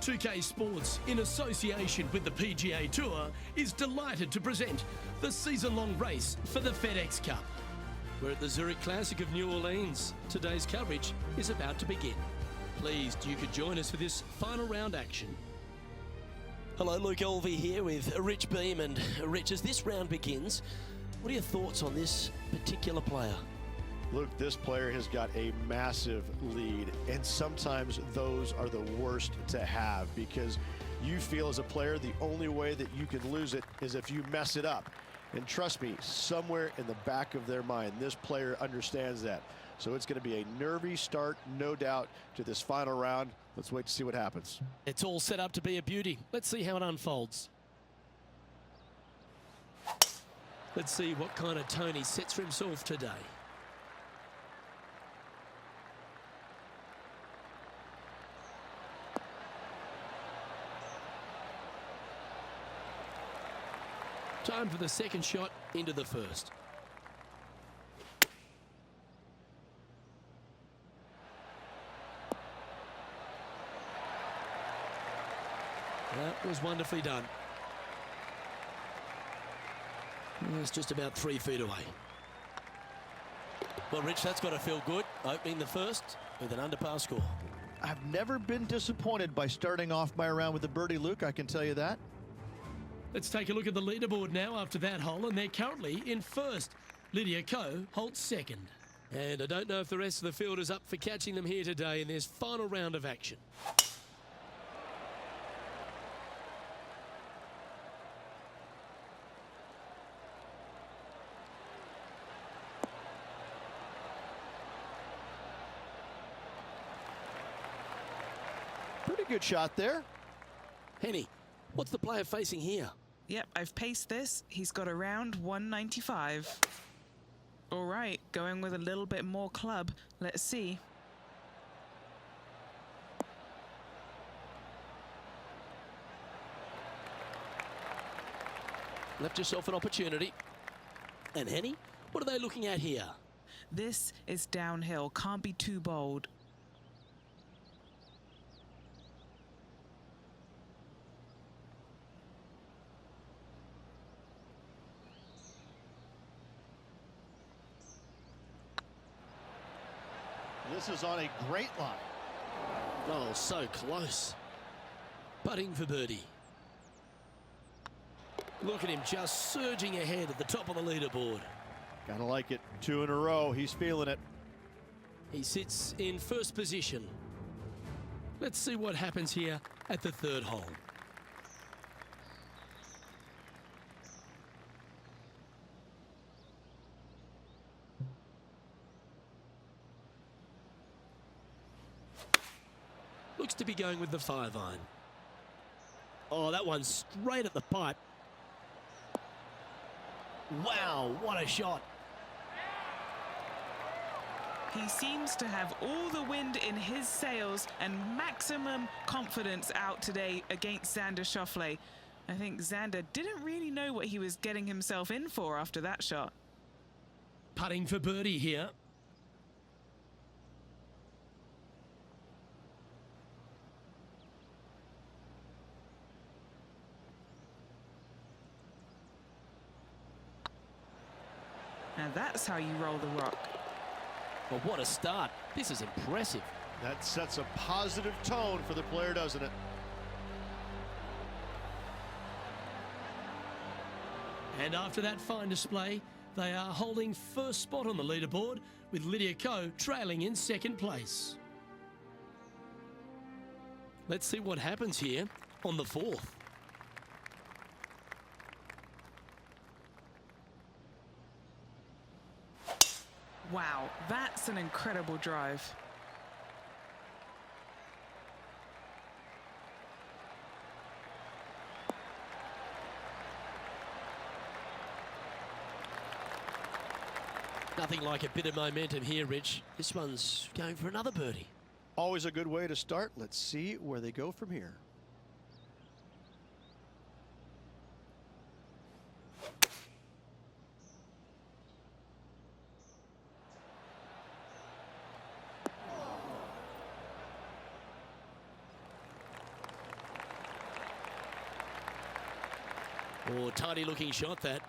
2K Sports, in association with the PGA Tour, is delighted to present the season-long race for the FedEx Cup. We're at the Zurich Classic of New Orleans. Today's coverage is about to begin. Pleased you could join us for this final round action. Hello, Luke Olvey here with Rich Beam. And Rich, as this round begins, what are your thoughts on this particular player? Luke, this player has got a massive lead, and sometimes those are the worst to have because you feel as a player the only way that you can lose it is if you mess it up. And trust me, somewhere in the back of their mind, this player understands that. So it's going to be a nervy start, no doubt, to this final round. Let's wait to see what happens. It's all set up to be a beauty. Let's see how it unfolds. Let's see what kind of tone he sets for himself today. Time for the second shot into the first. That was wonderfully done. It's just about 3 feet away. Well, Rich, that's got to feel good. Opening the first with an underpass score. I've never been disappointed by starting off my round with a birdie, Luke. I can tell you that. Let's take a look at the leaderboard now after that hole, and they're currently in first. Lydia Ko holds second. And I don't know if the rest of the field is up for catching them here today in this final round of action. Pretty good shot there. Henny, what's the player facing here? Yep, I've paced this. He's got around 195. All right, going with a little bit more club. Let's see. Left yourself an opportunity. And Henny, what are they looking at here? This is downhill. Can't be too bold. This is on a great line. Oh, so close. Putting for birdie. Look at him just surging ahead at the top of the leaderboard. Gotta like it. 2 in a row. He's feeling it. He sits in first position. Let's see what happens here at the third hole. Looks to be going with the 5-iron. Oh, that one's straight at the pipe. Wow, what a shot. He seems to have all the wind in his sails and maximum confidence out today against Xander Schauffele. I think Xander didn't really know what he was getting himself in for after that shot. Putting for birdie here. Now that's how you roll the rock. Well, what a start. This is impressive. That sets a positive tone for the player, doesn't it? And after that fine display, they are holding first spot on the leaderboard with Lydia Ko trailing in second place. Let's see what happens here on the fourth. Wow, that's an incredible drive. Nothing like a bit of momentum here, Rich. This one's going for another birdie. Always a good way to start. Let's see where they go from here. Oh, tidy looking shot that.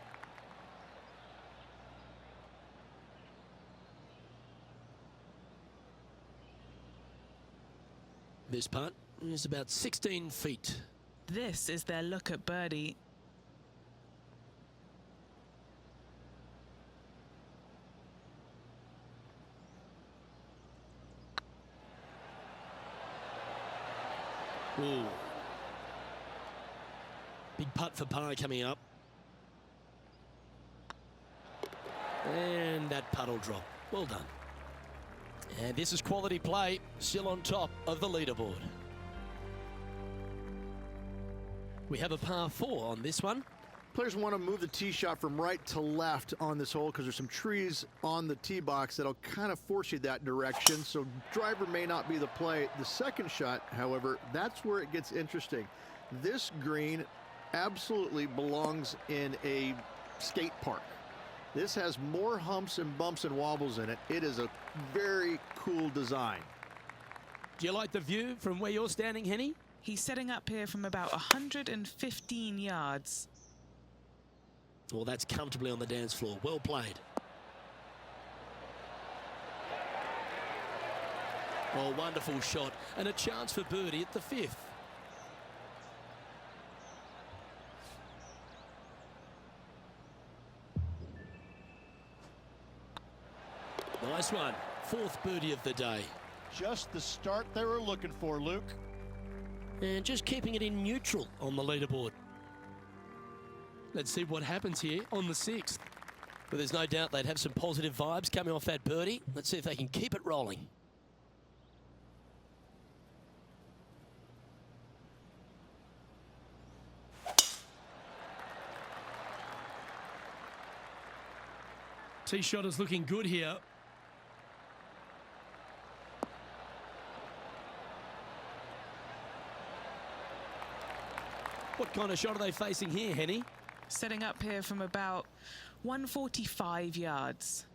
This putt is about 16 feet. This is their look at birdie. Ooh. Big putt for par coming up. And that putt will drop. Well done. And this is quality play, still on top of the leaderboard. We have a par 4 on this one. Players want to move the tee shot from right to left on this hole because there's some trees on the tee box that'll kind of force you that direction, so driver may not be the play. The second shot, however, that's where it gets interesting. This green absolutely belongs in a skate park. This has more humps and bumps and wobbles in it. It is a very cool design. Do you like the view from where you're standing, Henny? He's setting up here from about 115 yards. Well, that's comfortably on the dance floor. Well played. Oh, wonderful shot. And a chance for birdie at the 5th. Nice one. 4th birdie of the day. Just the start they were looking for, Luke. And just keeping it in neutral on the leaderboard. Let's see what happens here on the 6th. But there's no doubt they'd have some positive vibes coming off that birdie. Let's see if they can keep it rolling. Tee shot is looking good here. What kind of shot are they facing here, Henny? Setting up here from about 145 yards.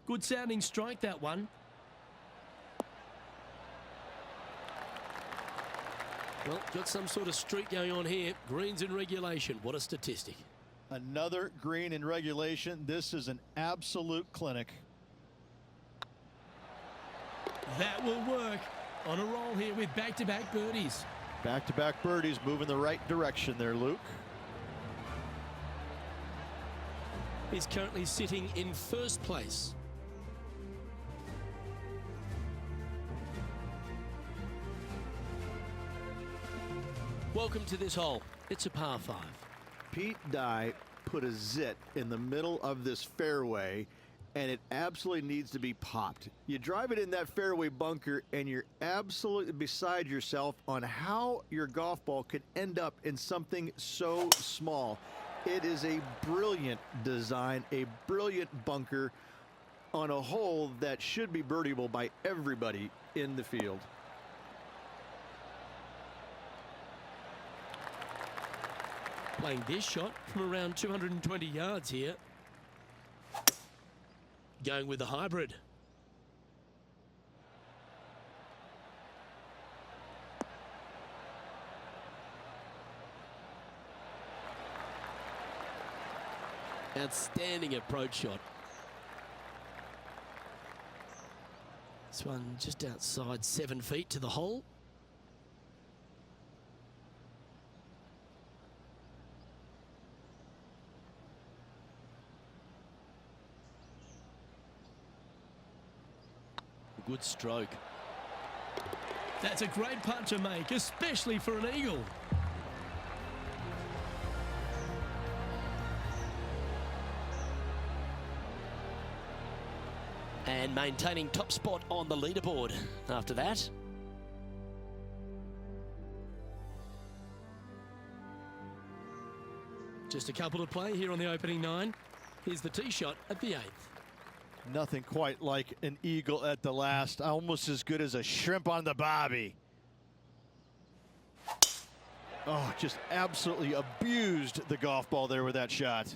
Good sounding strike, that one. Well, got some sort of streak going on here. Greens in regulation. What a statistic. Another green in regulation. This is an absolute clinic. That will work. On a roll here with back-to-back birdies. Back-to-back birdies moving the right direction there, Luke. He's currently sitting in 1st place. Welcome to this hole. It's a par 5. Pete Dye put a zit in the middle of this fairway, and it absolutely needs to be popped. You drive it in that fairway bunker, and you're absolutely beside yourself on how your golf ball could end up in something so small. It is a brilliant design, a brilliant bunker on a hole that should be birdieable by everybody in the field. Playing this shot from around 220 yards here. Going with the hybrid. Outstanding approach shot. This one just outside 7 feet to the hole. Good stroke. That's a great putt to make, especially for an eagle. And maintaining top spot on the leaderboard after that. Just a couple to play here on the opening 9. Here's the tee shot at the 8th. Nothing quite like an eagle at the last. Almost as good as a shrimp on the bobby. Oh, just absolutely abused the golf ball there with that shot.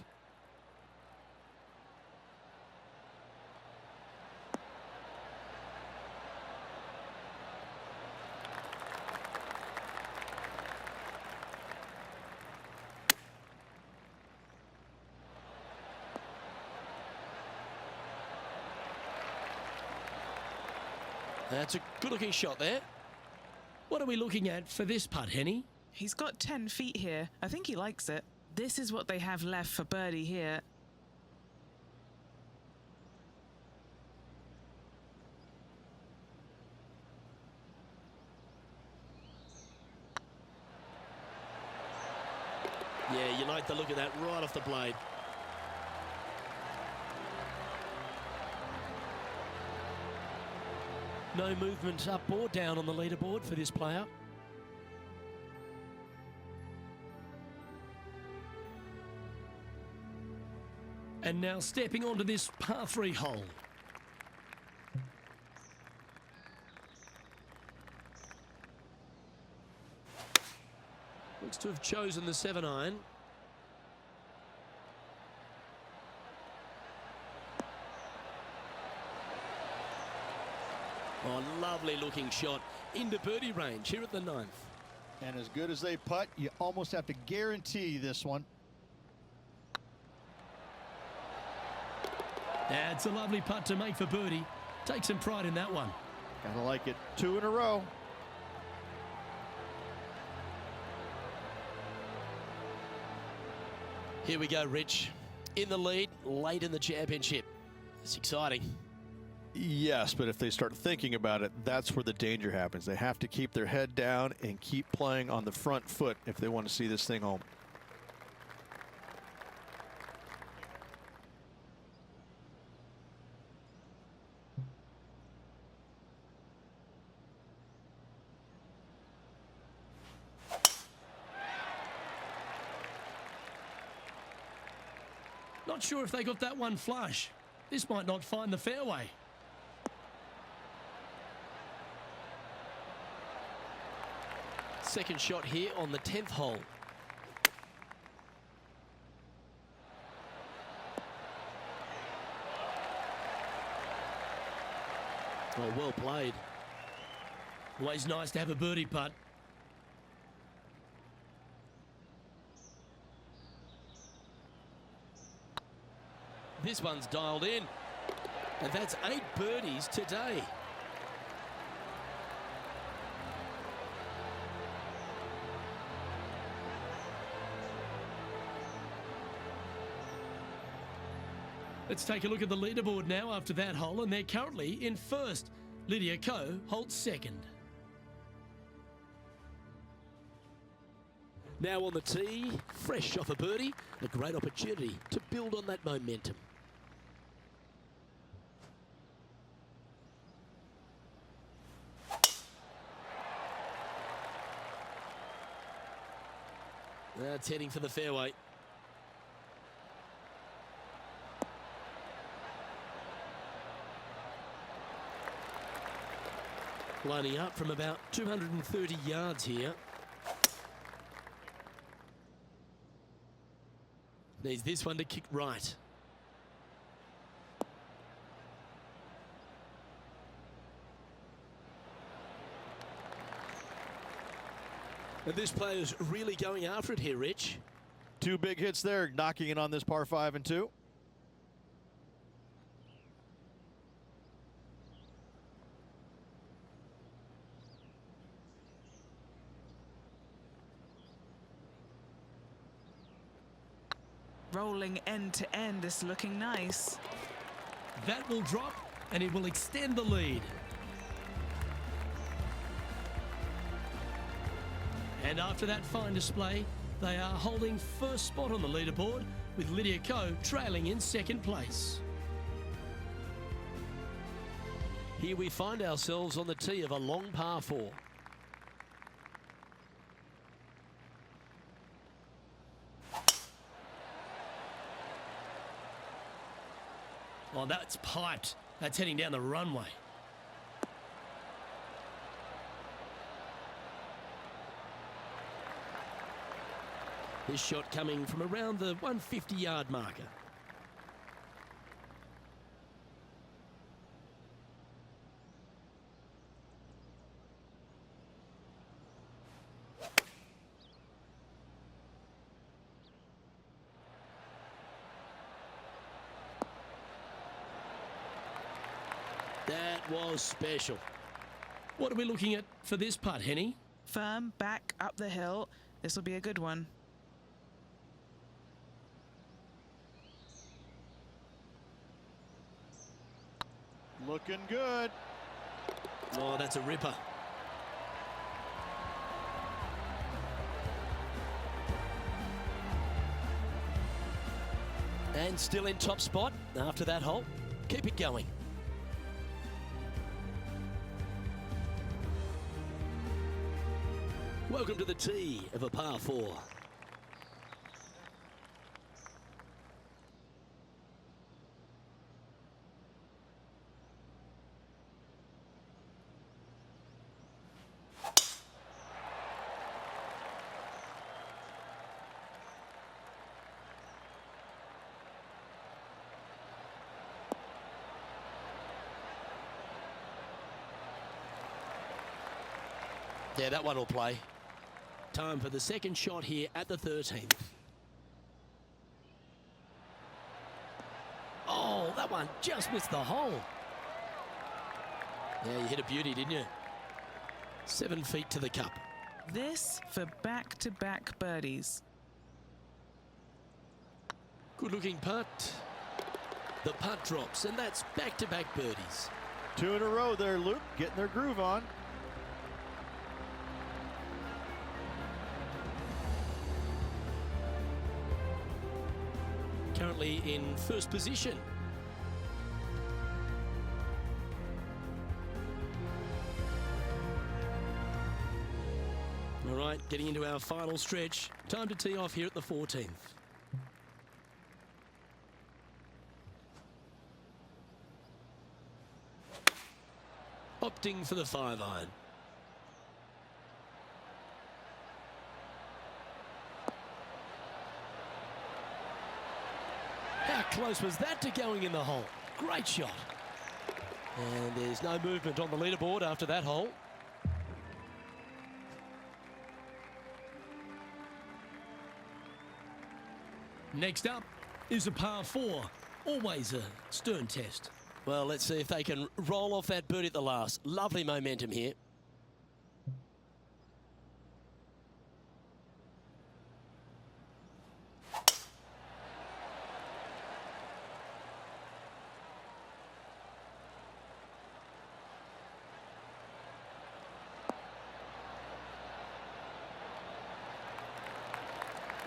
That's a good-looking shot there. What are we looking at for this putt, Henny? He's got 10 feet here. I think he likes it. This is what they have left for birdie here. Yeah, you like the look of that right off the blade. No movement up or down on the leaderboard for this player. And now stepping onto this par 3 hole. Looks to have chosen the 7-iron. Oh, lovely looking shot into birdie range here at the 9th. And as good as they putt, you almost have to guarantee this one. That's a lovely putt to make for birdie. Take some pride in that one. Gotta like it. 2 in a row. Here we go, Rich. In the lead, late in the championship. It's exciting. Yes, but if they start thinking about it, that's where the danger happens. They have to keep their head down and keep playing on the front foot if they want to see this thing home. Not sure if they got that one flush. This might not find the fairway. Second shot here on the 10th hole. Oh, well played. Always nice to have a birdie putt. This one's dialed in. And that's 8 birdies today. Let's take a look at the leaderboard now after that hole, and they're currently in first. Lydia Ko holds second. Now on the tee, fresh off a birdie, a great opportunity to build on that momentum. That's heading for the fairway. Lining up from about 230 yards here. Needs this one to kick right. And this player's really going after it here, Rich. 2 big hits there, knocking it on this par 5 and 2. Rolling end to end, this looking nice. That will drop and it will extend the lead. And after that fine display, they are holding first spot on the leaderboard with Lydia Ko trailing in second place. Here we find ourselves on the tee of a long par 4. Oh, that's piped. That's heading down the runway. This shot coming from around the 150-yard marker. That was special. What are we looking at for this putt, Henny? Firm back up the hill. This will be a good one. Looking good. Oh, that's a ripper. And still in top spot after that hole. Keep it going. Welcome to the tee of a par 4. Yeah, that one will play. Time for the second shot here at the 13th. Oh, that one just missed the hole. Yeah, you hit a beauty, didn't you? 7 feet to the cup. This for back-to-back birdies. Good looking putt. The putt drops, and that's back-to-back birdies. 2 in a row there, Luke, getting their groove on. Currently in first position. All right, getting into our final stretch. Time to tee off here at the 14th. Opting for the 5-iron. How close was that to going in the hole? Great shot. And there's no movement on the leaderboard after that hole. Next up is a par 4. Always a stern test. Well, let's see if they can roll off that birdie at the last. Lovely momentum here.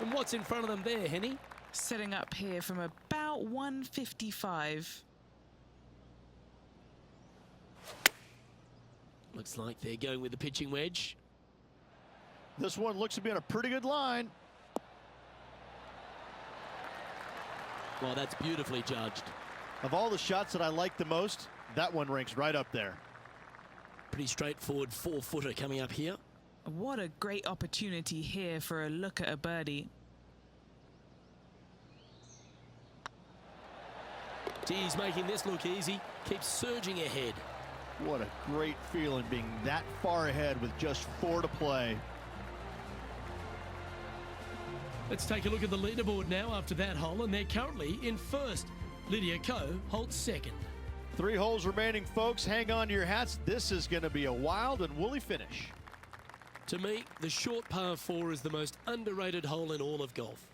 And what's in front of them there, Henny? Setting up here from about 155. Looks like they're going with the pitching wedge. This one looks to be on a pretty good line. Well, that's beautifully judged. Of all the shots that I like the most, that one ranks right up there. Pretty straightforward 4-footer coming up here. What a great opportunity here for a look at a birdie. He's making this look easy. Keeps surging ahead. What a great feeling being that far ahead with just 4 to play. Let's take a look at the leaderboard now after that hole, and they're currently in first. Lydia Ko holds second. 3 holes remaining, folks. Hang on to your hats. This is going to be a wild and woolly finish. To me, the short par 4 is the most underrated hole in all of golf.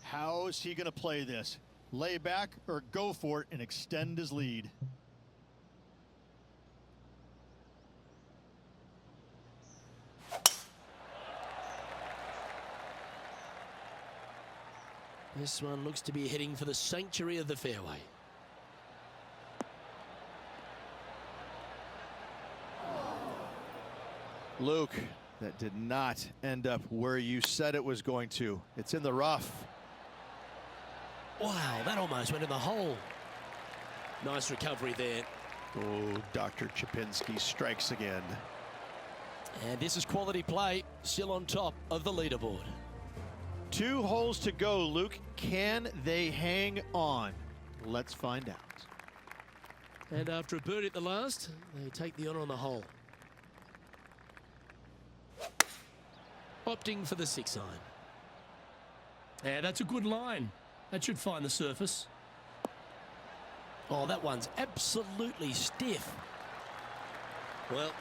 How is he going to play this? Lay back or go for it and extend his lead? This one looks to be heading for the sanctuary of the fairway. Luke, that did not end up where you said it was going to. It's in the rough. Wow, that almost went in the hole. Nice recovery there. Oh, Dr. Chapinski strikes again. And this is quality play, still on top of the leaderboard. 2 holes to go, Luke. Can they hang on? Let's find out. And after a birdie at the last, they take the honor on the hole. Opting for the 6-iron. Yeah, that's a good line. That should find the surface. Oh, that one's absolutely stiff. Well,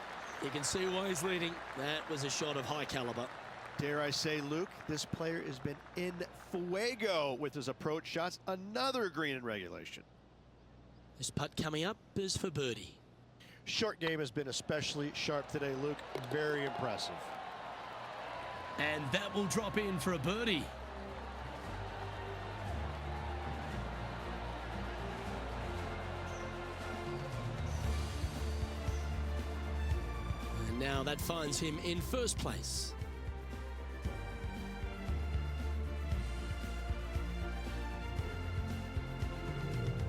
you can see why he's leading. That was a shot of high caliber. Dare I say, Luke, this player has been in fuego with his approach shots. Another green in regulation. This putt coming up is for birdie. Short game has been especially sharp today, Luke. Very impressive. And that will drop in for a birdie. And now that finds him in first place.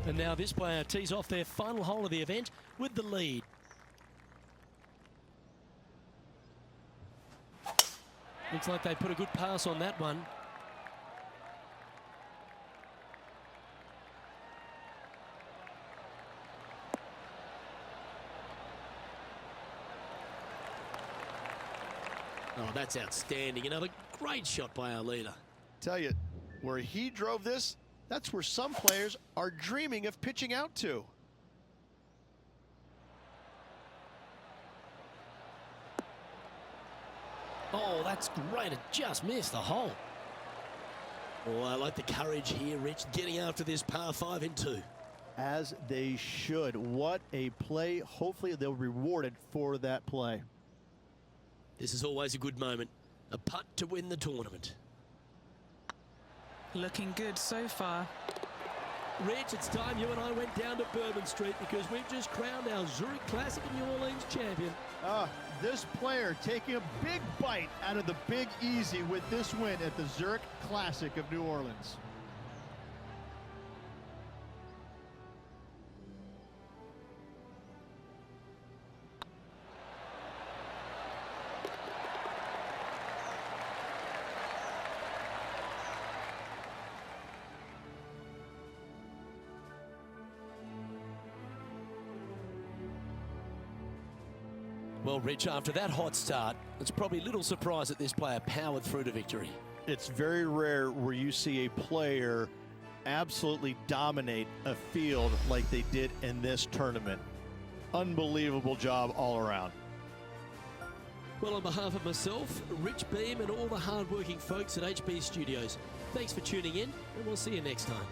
And now this player tees off their final hole of the event with the lead. Looks like they put a good pass on that one. Oh, that's outstanding. Another great shot by our leader. Tell you, where he drove this, that's where some players are dreaming of pitching out to. Oh, that's great. It just missed the hole. Oh, I like the courage here, Rich, getting after this par 5 in 2. As they should. What a play. Hopefully they'll be rewarded for that play. This is always a good moment. A putt to win the tournament. Looking good so far. Rich, it's time you and I went down to Bourbon Street because we've just crowned our Zurich Classic of New Orleans champion. This player taking a big bite out of the Big Easy with this win at the Zurich Classic of New Orleans. Well, Rich, after that hot start, it's probably little surprise that this player powered through to victory. It's very rare where you see a player absolutely dominate a field like they did in this tournament. Unbelievable job all around. Well, on behalf of myself, Rich Beam, and all the hard-working folks at HB Studios, thanks for tuning in, and we'll see you next time.